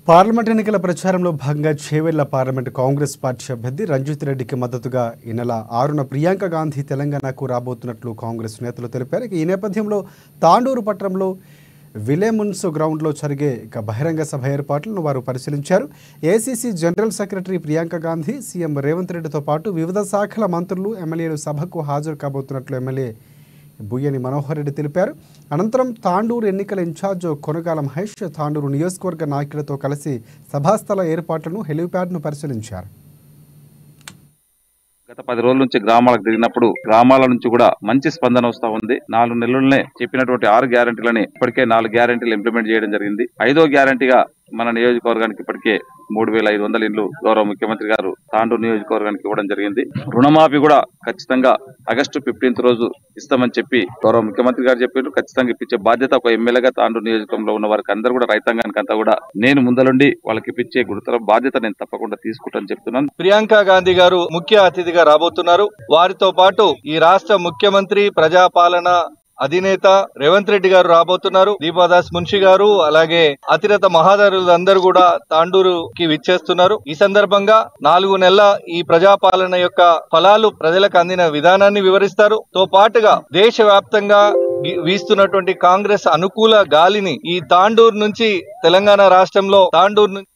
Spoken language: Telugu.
పార్లమెంట్ ఎన్నికల ప్రచారంలో భాగంగా చేవెళ్ల పార్లమెంట్ కాంగ్రెస్ పార్టీ అభ్యర్థి రంజిత్ రెడ్డికి మద్దతుగా ఈ నెల 6న ప్రియాంక గాంధీ తెలంగాణకు రాబోతున్నట్లు కాంగ్రెస్ నేతలు తెలిపారు. ఈ నేపథ్యంలో తాండూరు పట్టణంలో విలేమున్స్ గ్రౌండ్లో జరిగే బహిరంగ సభ ఏర్పాట్లను వారు పరిశీలించారు. ACC general secretary Priyanka Gandhi, CM Revanth రెడ్డితో పాటు వివిధ శాఖల మంత్రులు, ఎమ్మెల్యేలు సభకు హాజరు కాబోతున్నట్లు ఎమ్మెల్యే బుయ్యని మనోహర్ రెడ్డి తెలిపారు. అనంతరం తాండూరు ఎన్నికల ఇన్ఛార్జ్ కొనగాల మహేష్ తాండూరు నియోజకవర్గ నాయకులతో కలిసి సభాస్థల ఏర్పాట్లను, హెలిప్యాడ్ను పరిశీలించారు. గత 10 రోజుల నుంచి గ్రామాలకు తిరిగినప్పుడు గ్రామాల నుంచి కూడా మంచి స్పందన వస్తా ఉంది. 4 నెలలనే చెప్పినటువంటి 6 గ్యారెంటీలని ఇప్పటికే 4 గ్యారెంటీలు ఇంప్లిమెంట్ చేయడం జరిగింది. 5వ గ్యారెంటీగా మన నియోజకవర్గానికి ఇప్పటికే 3500 ఇండ్లు గౌరవ ముఖ్యమంత్రి గారు తాండూరు నియోజకవర్గానికి ఇవ్వడం జరిగింది. రుణమాఫీ కూడా ఖచ్చితంగా ఆగస్టు 15th రోజు ఇస్తామని చెప్పి గౌరవ ముఖ్యమంత్రి గారు చెప్పారు. ఖచ్చితంగా ఇప్పించే బాధ్యత ఒక ఎమ్మెల్యేగా తాండూరు నియోజకవర్గంలో ఉన్న వారికి అందరూ కూడా, రైతాంగానికి అంతా కూడా నేను ముందలుండి వాళ్ళకి ఇప్పించే గురుతర బాధ్యత నేను తప్పకుండా తీసుకుంటానని చెప్తున్నాను. ప్రియాంక గాంధీ గారు ముఖ్య అతిథిగా రాబోతున్నారు. వారితో పాటు ఈ రాష్ట్ర ముఖ్యమంత్రి, ప్రజాపాలన అధినేత రేవంత్ రెడ్డి గారు రాబోతున్నారు. దీపాదాస్ మున్షి గారు, అలాగే అతిరథ మహాదారులందరూ కూడా తాండూరుకి విచ్చేస్తున్నారు. ఈ సందర్భంగా 4 నెలల ఈ ప్రజాపాలన యొక్క ఫలాలు ప్రజలకు అందిన విధానాన్ని వివరిస్తారు. తో పాటుగా దేశవ్యాప్తంగా వీస్తున్నటువంటి కాంగ్రెస్ అనుకూల గాలిని ఈ తాండూరు నుంచి, తెలంగాణ రాష్ట్రంలో తాండూరు నుంచి